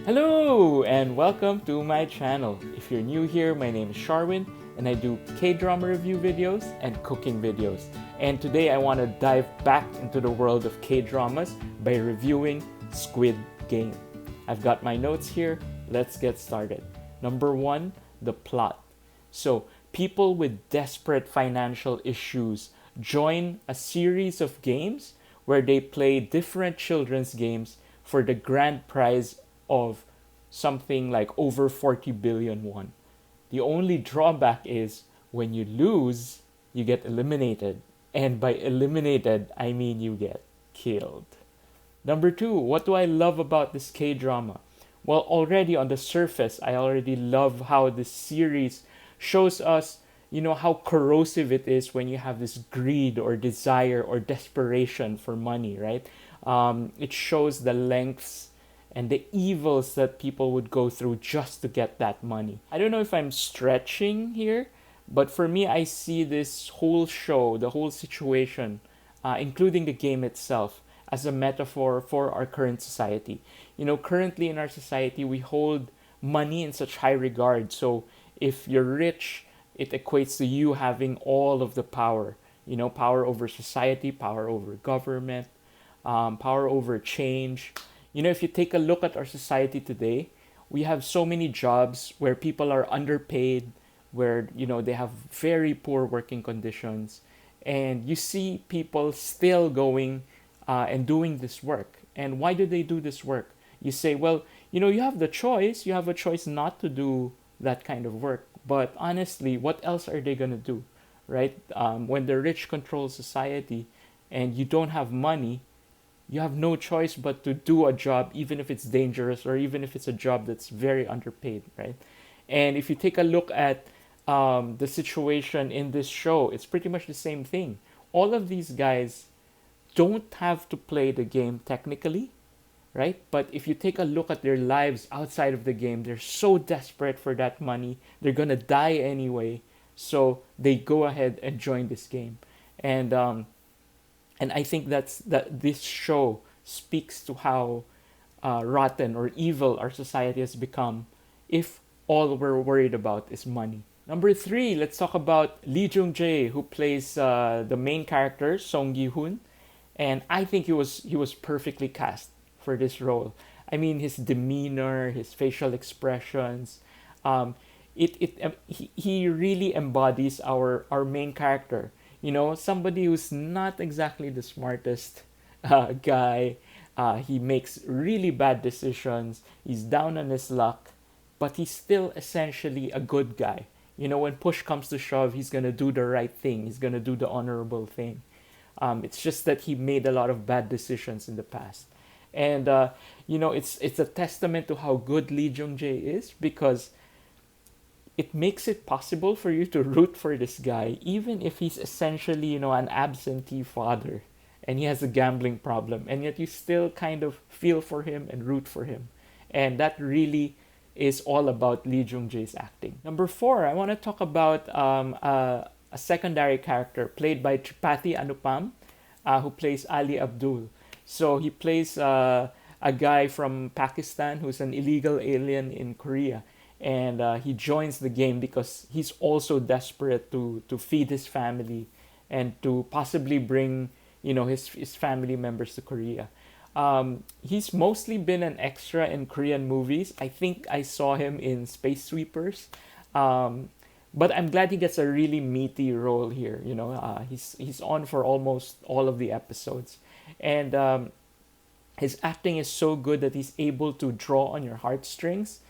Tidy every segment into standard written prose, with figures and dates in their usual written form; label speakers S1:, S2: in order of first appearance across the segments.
S1: Hello and welcome to my channel. If you're new here, my name is Sharwin and I do K-drama review videos and cooking videos. And today I want to dive back into the world of K-dramas by reviewing Squid Game. I've got my notes here. Let's get started. Number 1, the plot. So, people with desperate financial issues join a series of games where they play different children's games for the grand prize of something like over 40 billion won. The only drawback is when you lose, you get eliminated. And by eliminated, I mean you get killed. Number 2, what do I love about this K drama? Well, already on the surface, I already love how this series shows us, how corrosive it is when you have this greed or desire or desperation for money, right? It shows the lengths and the evils that people would go through just to get that money. I don't know if I'm stretching here, but for me, I see this whole show, the whole situation, including the game itself, as a metaphor for our current society. Currently in our society, we hold money in such high regard. So if you're rich, it equates to you having all of the power. Power over society, power over government, power over change. If you take a look at our society today, we have so many jobs where people are underpaid, where they have very poor working conditions, and you see people still going and doing this work. And why do they do this work? You say, well, you have the choice. You have a choice not to do that kind of work. But honestly, what else are they gonna do, right? When the rich control society, and you don't have money, you have no choice but to do a job, even if it's dangerous or even if it's a job that's very underpaid, right? And if you take a look at the situation in this show, it's pretty much the same thing. All of these guys don't have to play the game technically, right? But if you take a look at their lives outside of the game, they're so desperate for that money, they're gonna die anyway. So they go ahead and join this game, and I think that this show speaks to how rotten or evil our society has become if all we're worried about is money. Number 3, let's talk about Jung Jae, who plays the main character Song Gi-hoon, and I think he was perfectly cast for this role. I mean, his demeanor, his facial expressions, he really embodies our main character. Somebody who's not exactly the smartest guy. He makes really bad decisions. He's down on his luck, but he's still essentially a good guy. When push comes to shove, he's gonna do the right thing. He's gonna do the honorable thing. It's just that he made a lot of bad decisions in the past, and it's a testament to how good Lee Jung Jae is, because it makes it possible for you to root for this guy, even if he's essentially, an absentee father and he has a gambling problem, and yet you still kind of feel for him and root for him. And that really is all about Lee Jung Jae's acting. Number 4, I want to talk about a secondary character played by Tripathi Anupam, who plays Ali Abdul. So he plays a guy from Pakistan who's an illegal alien in Korea, and he joins the game because he's also desperate to feed his family and to possibly bring his family members to Korea. He's mostly been an extra in Korean movies. I think I saw him in Space Sweepers, but I'm glad he gets a really meaty role here. He's on for almost all of the episodes, and his acting is so good that he's able to draw on your heartstrings,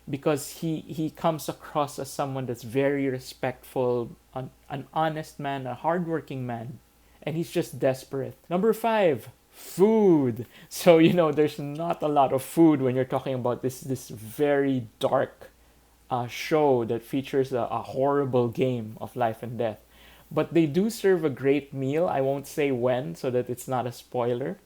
S1: because he comes across as someone that's very respectful, an honest man, a hardworking man, and he's just desperate. Number 5, food. So there's not a lot of food when you're talking about this very dark show that features a horrible game of life and death. But they do serve a great meal. I won't say when, so that it's not a spoiler.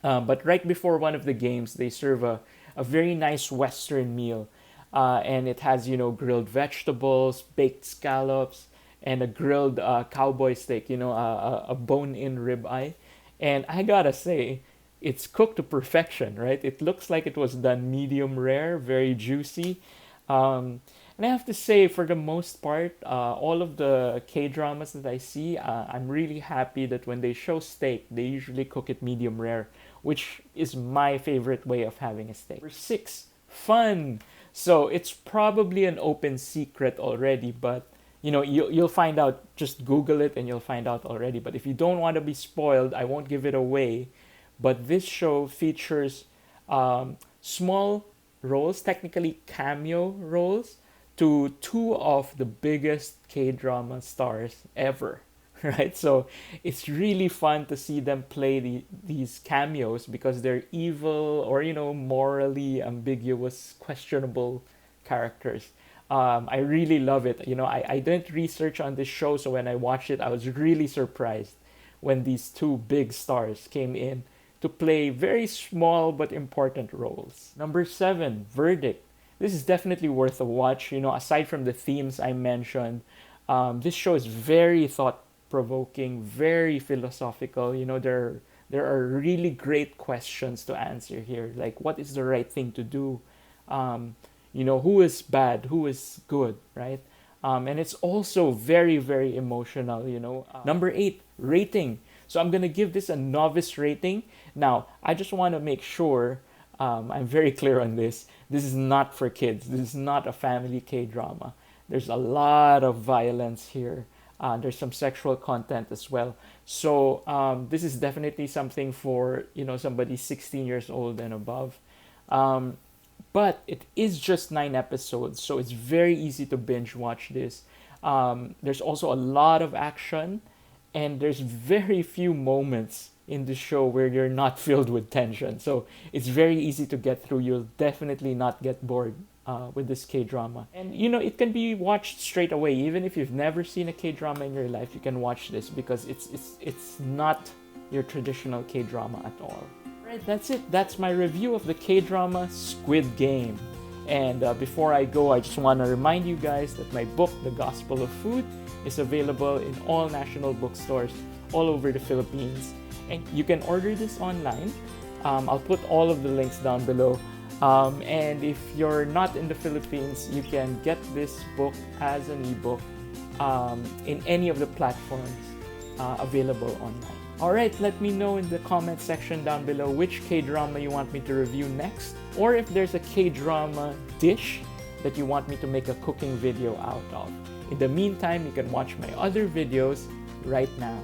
S1: But right before one of the games, they serve a very nice Western meal. And it has, grilled vegetables, baked scallops, and a grilled cowboy steak, a bone-in ribeye. And I gotta say, it's cooked to perfection, right? It looks like it was done medium rare, very juicy. And I have to say, for the most part, all of the K dramas that I see, I'm really happy that when they show steak, they usually cook it medium rare, which is my favorite way of having a steak. Number six, fun. So it's probably an open secret already, but you'll find out. Just Google it and you'll find out already. But if you don't want to be spoiled, I won't give it away. But this show features small roles, technically cameo roles, to two of the biggest K drama stars ever. Right? So it's really fun to see them play these cameos because they're evil or, morally ambiguous, questionable characters. I really love it. I didn't research on this show, so when I watched it, I was really surprised when these two big stars came in to play very small but important roles. Number seven, Verdict. This is definitely worth a watch. Aside from the themes I mentioned, this show is very thought-provoking, very philosophical. There are really great questions to answer here, like what is the right thing to do? Who is bad, who is good, right? And it's also very, very emotional. Number eight, rating. So I'm gonna give this a novice rating. Now, I just want to make sure I'm very clear on this. This is not for kids. This is not a family K-drama. There's a lot of violence here. There's some sexual content as well. So this is definitely something for somebody 16 years old and above. But it is just 9 episodes, so it's very easy to binge watch this. There's also a lot of action, and there's very few moments in the show where you're not filled with tension. So it's very easy to get through. You'll definitely not get bored with this K-drama. And it can be watched straight away. Even if you've never seen a K-drama in your life, you can watch this because it's not your traditional K-drama at all. Alright, that's it. That's my review of the K-drama Squid Game. And before I go, I just want to remind you guys that my book, The Gospel of Food, is available in all national bookstores all over the Philippines. And you can order this online. I'll put all of the links down below. And if you're not in the Philippines, you can get this book as an ebook in any of the platforms available online. Alright, let me know in the comment section down below which K-drama you want me to review next, or if there's a K-drama dish that you want me to make a cooking video out of. In the meantime, you can watch my other videos right now.